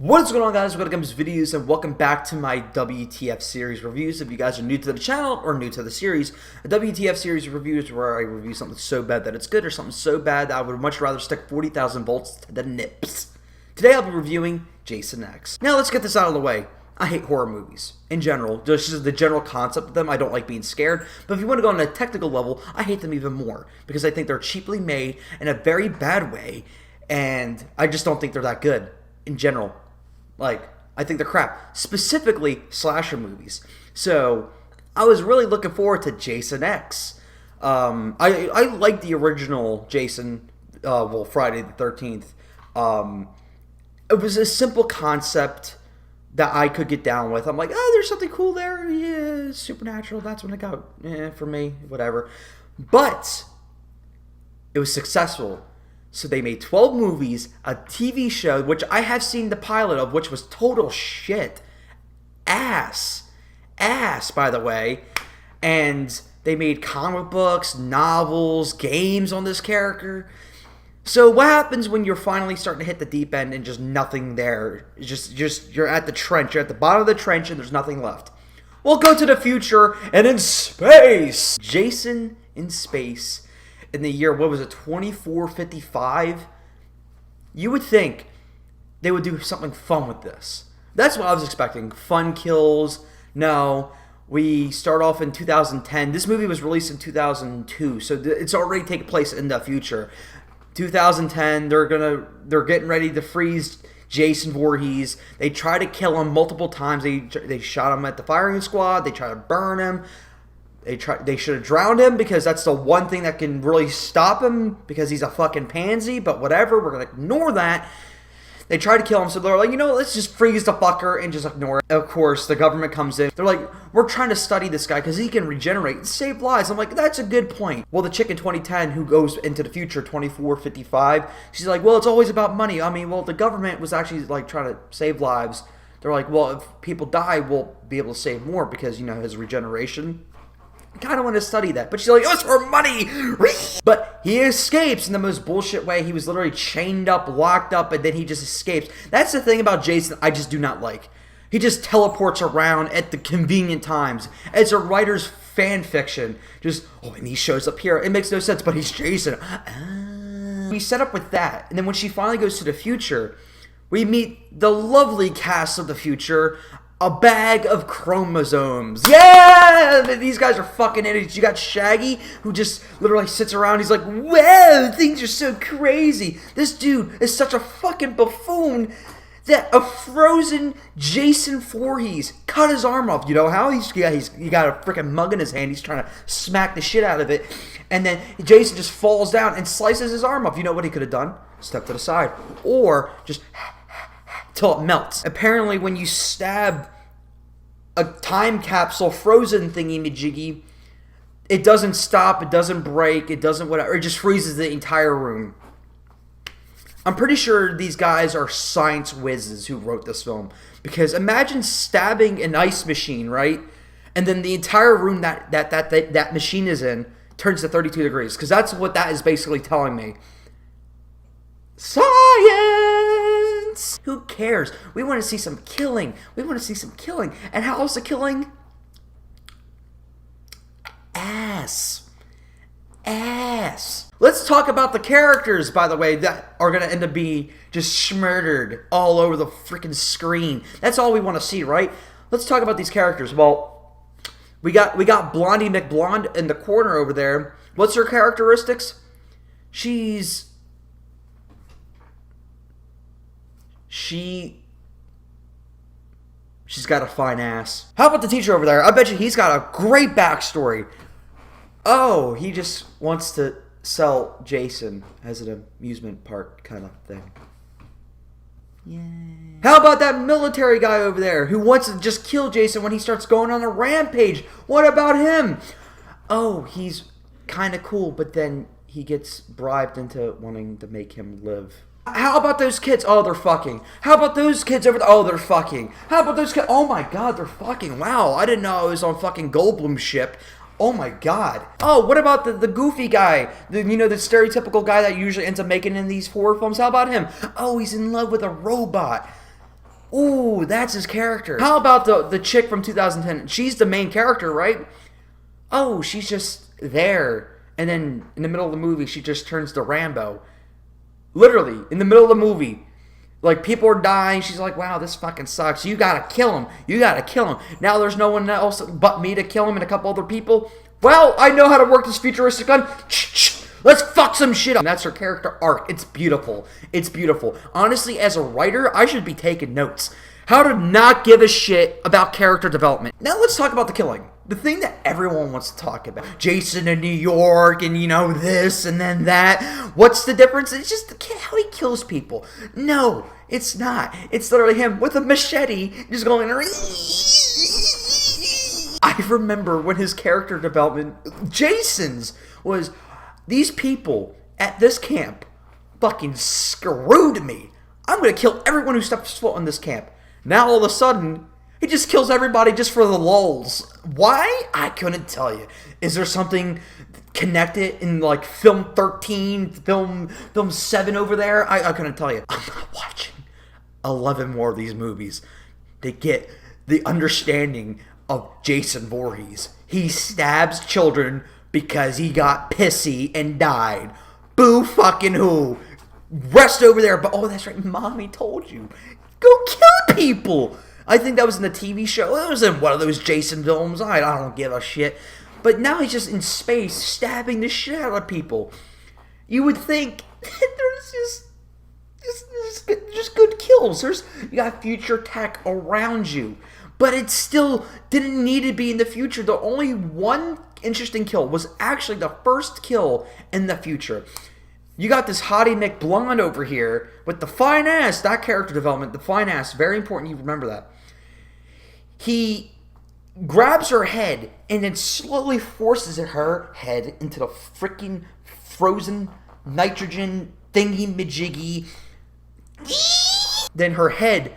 What is going on, guys? Welcome to this videos and welcome back to my WTF series reviews. If you guys are new to the channel or new to the series, a WTF series review is where I review something so bad that it's good or something so bad that I would much rather stick 40,000 volts to the nips. Today I'll be reviewing Jason X. Now let's get this out of the way. I hate horror movies in general. Just the general concept of them, I don't like being scared. But if you want to go on a technical level, I hate them even more because I think they're cheaply made in a very bad way, and I just don't think they're that good in general. Like, I think they're crap. Specifically, slasher movies. So, I was really looking forward to Jason X. I like the original Jason, Friday the 13th. It was a simple concept that I could get down with. I'm like, oh, there's something cool there. Yeah, supernatural. That's when it got, for me, whatever. But, it was successful. So they made 12 movies, a TV show, which I have seen the pilot of, which was total shit. Ass, by the way. And they made comic books, novels, games on this character. So what happens when you're finally starting to hit the deep end and just nothing there? Just you're at the trench. You're at the bottom of the trench and there's nothing left. Well, go to the future and in space. Jason in space. In the year, what was it, 2455? You would think they would do something fun with this. That's what I was expecting. Fun kills. No. We start off in 2010. This movie was released in 2002, so it's already taking place in the future. 2010, they're getting ready to freeze Jason Voorhees. They try to kill him multiple times. They shot him at the firing squad. They try to burn him. They should have drowned him because that's the one thing that can really stop him because he's a fucking pansy, but whatever, we're going to ignore that. They try to kill him, so they're like, let's just freeze the fucker and just ignore it. Of course, the government comes in. They're like, we're trying to study this guy because he can regenerate and save lives. I'm like, that's a good point. Well, the chick in 2010 who goes into the future, 2455, she's like, well, it's always about money. I mean, well, the government was actually like trying to save lives. They're like, well, if people die, we'll be able to save more because, his regeneration. I kind of want to study that. But she's like, oh, it's for money. But he escapes in the most bullshit way. He was literally chained up, locked up, and then he just escapes. That's the thing about Jason I just do not like. He just teleports around at the convenient times. It's a writer's fan fiction. And he shows up here. It makes no sense, but he's Jason. We set up with that. And then when she finally goes to the future, we meet the lovely cast of the future. A bag of chromosomes. Yeah! These guys are fucking idiots. You got Shaggy, who just literally sits around. He's like, whoa, things are so crazy. This dude is such a fucking buffoon that a frozen Jason Voorhees cut his arm off. You know how? He got a freaking mug in his hand. He's trying to smack the shit out of it. And then Jason just falls down and slices his arm off. You know what he could have done? Step to the side. Or just till it melts. Apparently, when you stab a time capsule frozen thingy-majiggy, it doesn't stop, it doesn't break, it doesn't whatever, it just freezes the entire room. I'm pretty sure these guys are science whizzes who wrote this film. Because imagine stabbing an ice machine, right? And then the entire room that machine is in turns to 32 degrees. Because that's what that is basically telling me. Science! Who cares? We want to see some killing. And how's the killing? Ass. Let's talk about the characters, by the way, that are going to end up being just smurdered all over the freaking screen. That's all we want to see, right? Let's talk about these characters. Well, we got Blondie McBlonde in the corner over there. What's her characteristics? She's got a fine ass. How about the teacher over there? I bet you he's got a great backstory. Oh, he just wants to sell Jason as an amusement park kind of thing. Yay. How about that military guy over there who wants to just kill Jason when he starts going on a rampage? What about him? Oh, he's kind of cool, but then he gets bribed into wanting to make him live. How about those kids? Oh, they're fucking. How about those kids over there? Oh, they're fucking. How about those kids? Oh my god, they're fucking. Wow, I didn't know I was on fucking Goldblum's ship. Oh my god. Oh, what about the goofy guy? The stereotypical guy that usually ends up making in these horror films? How about him? Oh, he's in love with a robot. ooh, that's his character. How about the chick from 2010? She's the main character, right? Oh, she's just there. And then in the middle of the movie, she just turns to Rambo. Literally, in the middle of the movie. Like, people are dying. She's like, wow, this fucking sucks. You gotta kill him. You gotta kill him. Now there's no one else but me to kill him and a couple other people. Well, I know how to work this futuristic gun. Let's fuck some shit up. And that's her character arc. It's beautiful. It's beautiful. Honestly, as a writer, I should be taking notes. How to not give a shit about character development. Now let's talk about the killing. The thing that everyone wants to talk about. Jason in New York and, you know, this and then that. What's the difference? It's just how he kills people. No, it's not. It's literally him with a machete just going... I remember when his character development, Jason's, was... These people at this camp fucking screwed me. I'm going to kill everyone who steps foot on this camp. Now all of a sudden, he just kills everybody just for the lulz. Why? I couldn't tell you. Is there something connected in like film 13, film 7 over there? I couldn't tell you. I'm not watching 11 more of these movies to get the understanding of Jason Voorhees. He stabs children because he got pissy and died. Boo fucking who. Rest over there. But oh, that's right. Mommy told you. Go kill people. I think that was in the TV show. It was in one of those Jason films. I don't give a shit. But now he's just in space stabbing the shit out of people. You would think there's just good kills. You got future tech around you. But it still didn't need to be in the future. The only one interesting kill was actually the first kill in the future. You got this hottie McBlonde over here with the fine ass. That character development, the fine ass, very important you remember that. He grabs her head and then slowly forces her head into the freaking frozen nitrogen thingy-majiggy. Then her head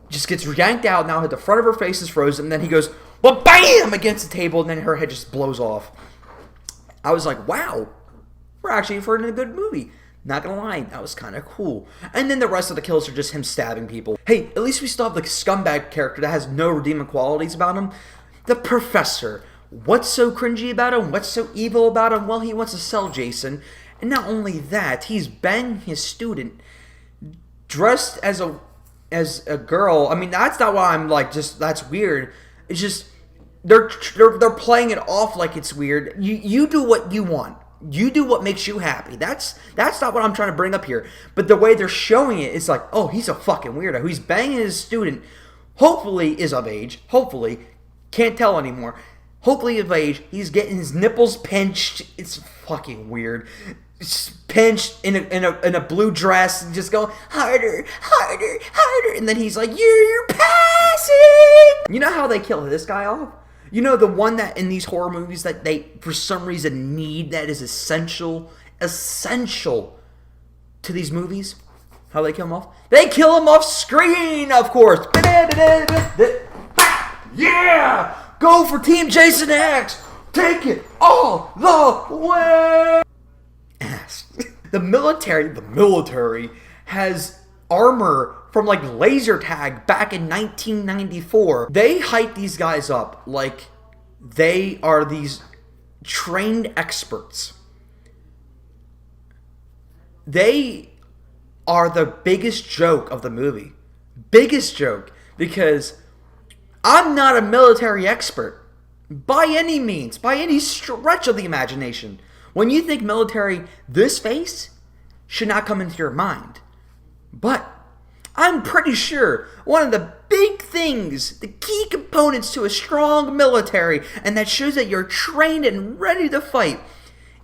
just gets yanked out. Now the front of her face is frozen. And then he goes, well, bam, against the table. And then her head just blows off. I was like, wow, we're actually in a good movie. Not gonna lie, that was kind of cool. And then the rest of the kills are just him stabbing people. Hey, at least we still have the scumbag character that has no redeeming qualities about him. The professor. What's so cringy about him? What's so evil about him? Well, he wants to sell Jason. And not only that, he's banging his student dressed as a girl. I mean, that's not why I'm like, just, that's weird. It's just, they're playing it off like it's weird. You do what you want. You do what makes you happy. That's not what I'm trying to bring up here. But the way they're showing it, it's like, oh, he's a fucking weirdo. He's banging his student. Hopefully is of age. Hopefully. Can't tell anymore. Hopefully of age. He's getting his nipples pinched. It's fucking weird. It's pinched in a blue dress and just go harder, harder, harder. And then he's like, you're passing. You know how they kill this guy off? You know, the one that in these horror movies that they, for some reason, need, that is essential to these movies? How they kill him off? They kill him off screen, of course. Yeah! Go for Team Jason X! Take it all the way! Ass. The military has armor from like laser tag back in 1994. They hype these guys up like they are these trained experts. They are the biggest joke of the movie. Biggest joke. Because I'm not a military expert by any means, by any stretch of the imagination. When you think military, this face should not come into your mind. But I'm pretty sure one of the big things, the key components to a strong military, and that shows that you're trained and ready to fight,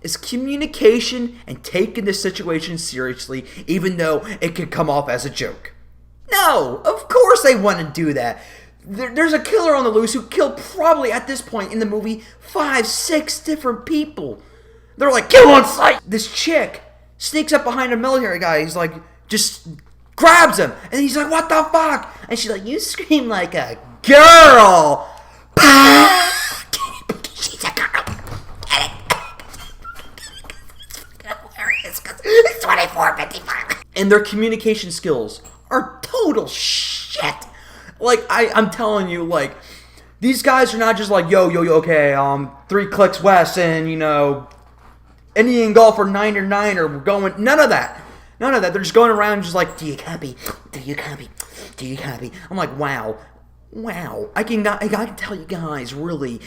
is communication and taking the situation seriously, even though it could come off as a joke. No, of course they want to do that. There's a killer on the loose who killed probably at this point in the movie 5, 6 different people. They're like, kill on sight! This chick sneaks up behind a military guy. He's like, just grabs him. And he's like, what the fuck? And she's like, you scream like a girl. She's a girl. Hilarious because it's 24:55. And their communication skills are total shit. Like, I'm telling you, like, these guys are not just like, yo, okay, 3 clicks west and, you know, Indian Golfer 9er, we're going, none of that. None of that. They're just going around just like, do you copy? Do you copy? Do you copy? I'm like, wow. I can tell you guys really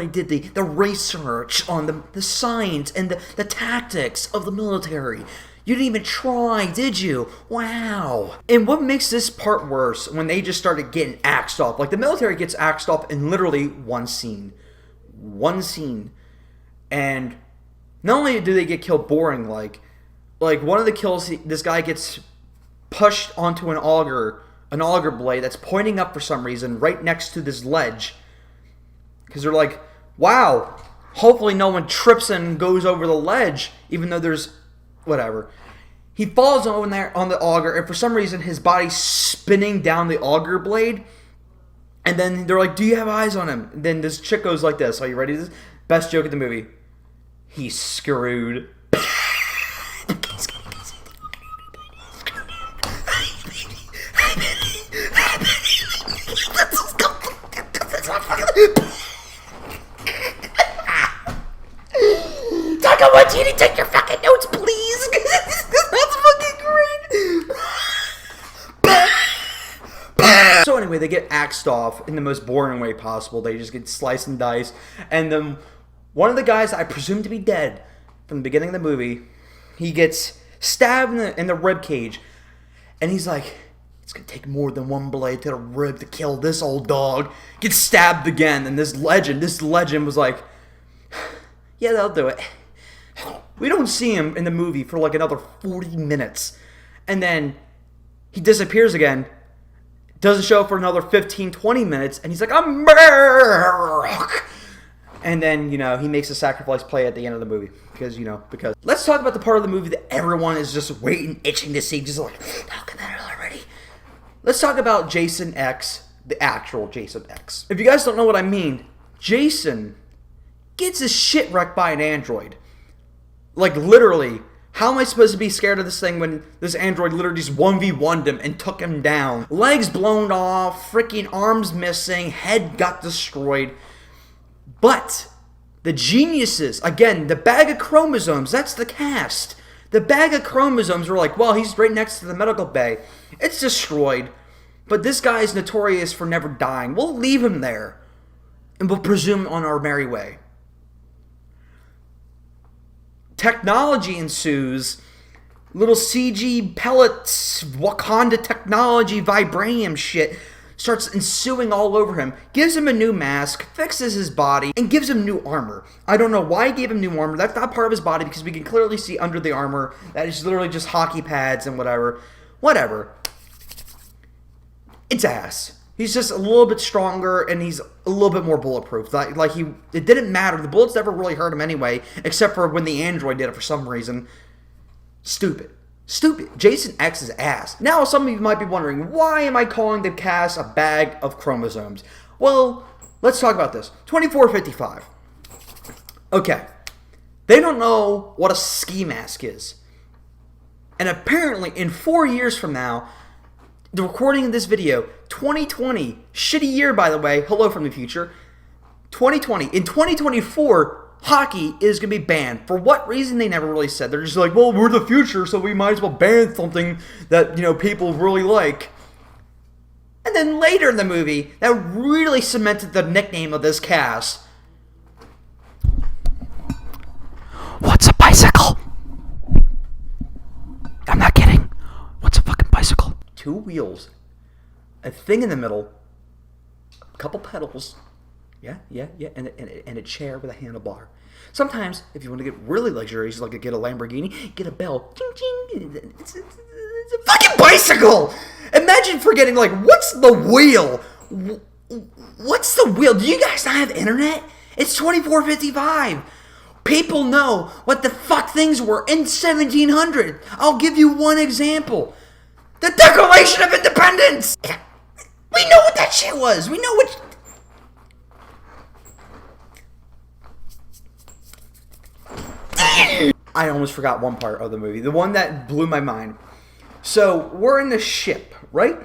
did the research on the science and the tactics of the military. You didn't even try, did you? Wow. And what makes this part worse, when they just started getting axed off. Like, the military gets axed off in literally one scene. One scene. And not only do they get killed boring, like one of the kills, this guy gets pushed onto an auger blade that's pointing up for some reason right next to this ledge. Because they're like, wow, hopefully no one trips and goes over the ledge, even though there's whatever. He falls over there on the auger, and for some reason his body's spinning down the auger blade. And then they're like, do you have eyes on him? And then this chick goes like this. Are you ready? This best joke of the movie. He's screwed. Taco, I want you to take your fucking notes, please. That's fucking great. So anyway, they get axed off in the most boring way possible. They just get sliced and diced. And then one of the guys I presume to be dead from the beginning of the movie, he gets stabbed in the rib cage. And he's like, it's going to take more than one blade to the rib to kill this old dog. Gets stabbed again. And this legend was like, yeah, they'll do it. We don't see him in the movie for like another 40 minutes. And then he disappears again. Doesn't show up for another 15, 20 minutes. And he's like, I'm back. And then, you know, he makes a sacrifice play at the end of the movie. Because. Let's talk about the part of the movie that everyone is just waiting, itching to see. Just like, how can that already? Let's talk about Jason X, the actual Jason X. If you guys don't know what I mean, Jason gets his shit wrecked by an android. Like, literally. How am I supposed to be scared of this thing when this android literally just 1v1'd him and took him down? Legs blown off, freaking arms missing, head got destroyed. But the geniuses, again, the bag of chromosomes, that's the cast. The bag of chromosomes were like, well, he's right next to the medical bay. It's destroyed. But this guy is notorious for never dying. We'll leave him there. And we'll presume on our merry way. Technology ensues. Little CG pellets, Wakanda technology, vibranium shit starts ensuing all over him. Gives him a new mask, fixes his body, and gives him new armor. I don't know why he gave him new armor. That's not part of his body because we can clearly see under the armor that is literally just hockey pads and whatever. Whatever. It's ass. He's just a little bit stronger and he's a little bit more bulletproof. It didn't matter. The bullets never really hurt him anyway, except for when the android did it for some reason. Stupid. Jason X is ass. Now, some of you might be wondering, why am I calling the cast a bag of chromosomes? Well, let's talk about this. 2455. Okay. They don't know what a ski mask is. And apparently, in 4 years from now, the recording of this video, 2020, shitty year by the way, hello from the future, 2020, in 2024, hockey is going to be banned. For what reason, they never really said. They're just like, well, we're the future, so we might as well ban something that, people really like. And then later in the movie, that really cemented the nickname of this cast. What's a bicycle? I'm not kidding. What's a fucking bicycle? 2 wheels, a thing in the middle, a couple pedals, yeah, and a chair with a handlebar. Sometimes, if you want to get really luxurious, like get a Lamborghini, get a bell. Ching, ching. It's a fucking bicycle! Imagine forgetting, what's the wheel? What's the wheel? Do you guys not have internet? It's 2455. People know what the fuck things were in 1700. I'll give you one example. The Declaration of Independence! We know what that shit was. We know what... I almost forgot one part of the movie. The one that blew my mind. So, we're in the ship, right?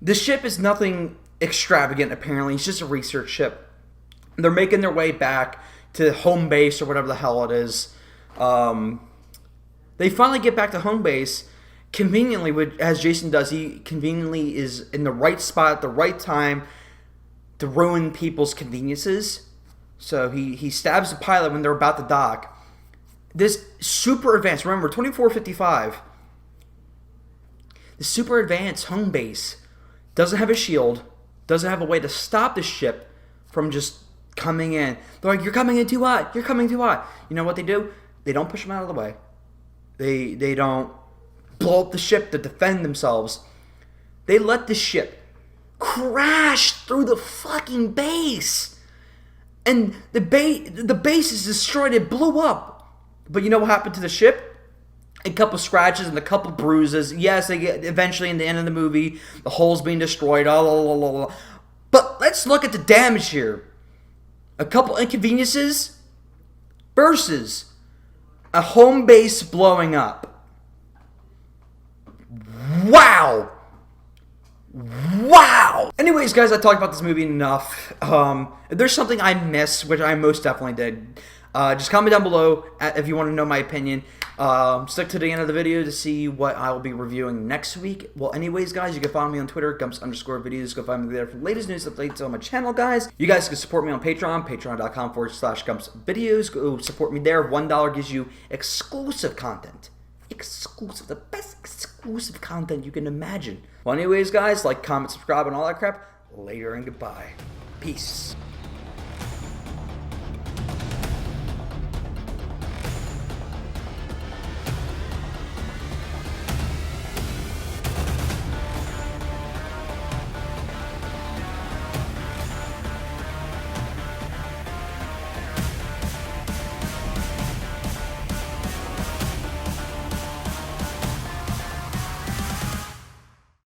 The ship is nothing extravagant, apparently. It's just a research ship. They're making their way back to home base or whatever the hell it is. They finally get back to home base. Conveniently, as Jason does, he conveniently is in the right spot at the right time to ruin people's conveniences. So he stabs the pilot when they're about to dock. This super advanced, remember, 2455. The super advanced home base doesn't have a shield, doesn't have a way to stop the ship from just coming in. They're like, you're coming in too hot, you're coming too hot. You know what they do? They don't push them out of the way. They don't blow up the ship to defend themselves. They let the ship crash through the fucking base. And the base is destroyed. It blew up. But you know what happened to the ship? A couple scratches and a couple bruises. Yes, they get eventually in the end of the movie, the hull's being destroyed. But let's look at the damage here. A couple inconveniences versus a home base blowing up. Wow. Wow. Anyways, guys, I talked about this movie enough. If there's something I missed, which I most definitely did, just comment down below if you want to know my opinion. Stick to the end of the video to see what I will be reviewing next week. Well, anyways, guys, you can follow me on Twitter, Gumps_videos. Go find me there for the latest news updates on my channel, guys. You guys can support me on Patreon, patreon.com/GumpsVideos. Go support me there. $1 gives you exclusive content. Exclusive, the best exclusive content you can imagine. Well, anyways, guys, like, comment, subscribe, and all that crap. Later and goodbye. Peace.